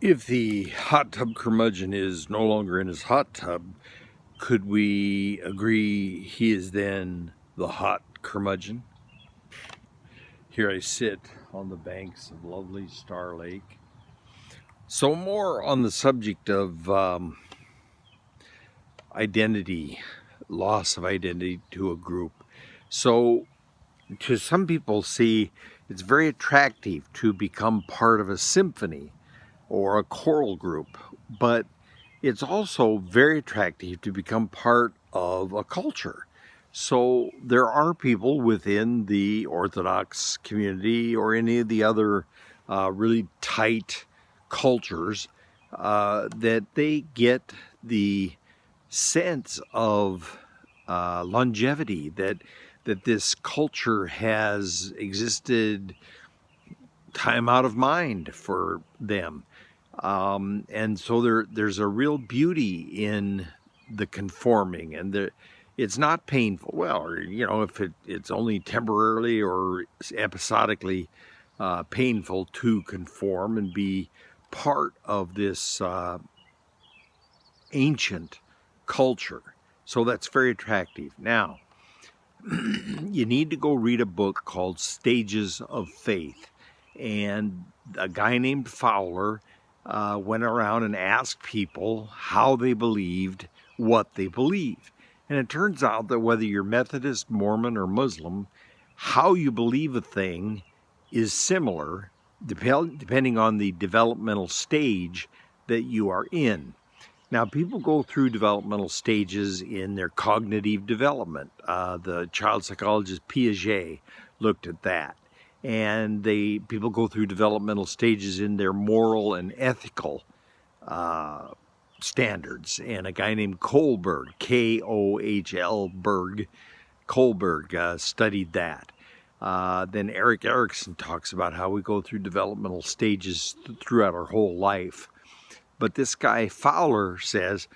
If the hot tub curmudgeon is no longer in his hot tub, could we agree he is then the hot curmudgeon? Here I sit on the banks of lovely Star Lake. So more on the subject of identity, loss of identity to a group. So to some people, see, it's very attractive to become part of a symphony or a choral group, but it's also very attractive to become part of a culture. So there are people within the Orthodox community or any of the other really tight cultures that they get the sense of longevity, that this culture has existed time out of mind for them. And so there's a real beauty in the conforming, and it's not painful. Well, or, if it's only temporarily or episodically painful to conform and be part of this ancient culture. So that's very attractive. Now, you need to go read a book called Stages of Faith. And a guy named Fowler went around and asked people how they believed what they believe. And it turns out that whether you're Methodist, Mormon, or Muslim, how you believe a thing is similar depending on the developmental stage that you are in. Now, people go through developmental stages in their cognitive development. The child psychologist Piaget looked at that. And people go through developmental stages in their moral and ethical standards. And a guy named Kohlberg, K-O-H-L Berg, Kohlberg studied that. Then Erik Erikson talks about how we go through developmental stages throughout our whole life. But this guy Fowler says,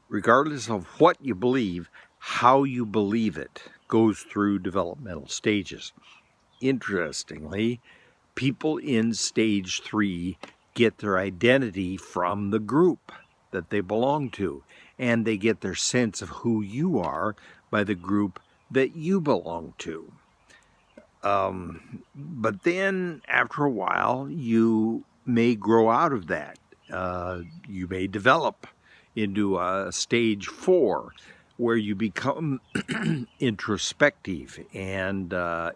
regardless of what you believe, how you believe it goes through developmental stages. Interestingly, people in stage 3 get their identity from the group that they belong to, and they get their sense of who you are by the group that you belong to. But then, after a while, you may grow out of that. You may develop into a stage 4, where you become introspective and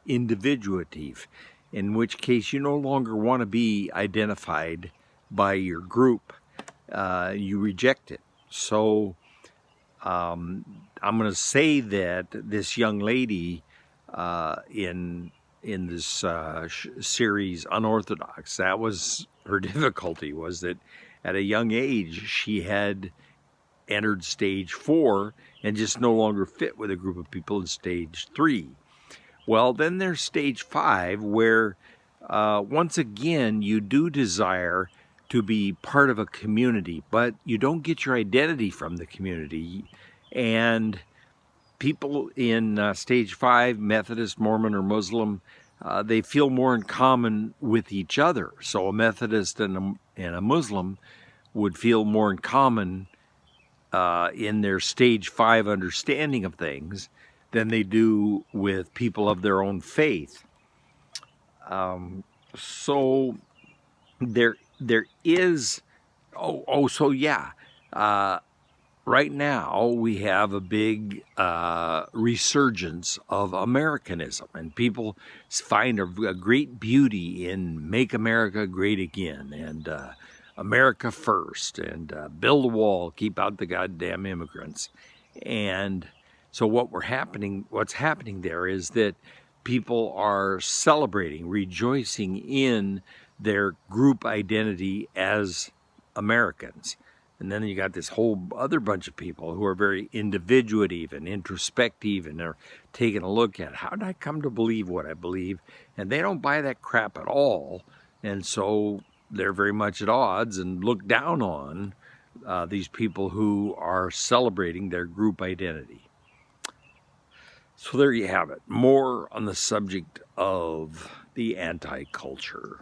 individuative, in which case you no longer want to be identified by your group. You reject it. So I'm going to say that this young lady in this series, Unorthodox, that was her difficulty, was that at a young age she had entered stage 4 and just no longer fit with a group of people in stage 3. Well, then there's stage 5, where once again you do desire to be part of a community, but you don't get your identity from the community. And people in stage 5, Methodist, Mormon, or Muslim, they feel more in common with each other. So a Methodist and a Muslim would feel more in common in their stage 5 understanding of things than they do with people of their own faith. So there is, right now we have a big resurgence of Americanism, and people find a great beauty in Make America Great Again, and America First, and build a wall, keep out the goddamn immigrants. And so what's happening there is that people are celebrating, rejoicing in their group identity as Americans. And then you got this whole other bunch of people who are very individuative and introspective, and they're taking a look at, how did I come to believe what I believe? And they don't buy that crap at all. And so they're very much at odds and look down on these people who are celebrating their group identity. So there you have it. More on the subject of the anti-culture.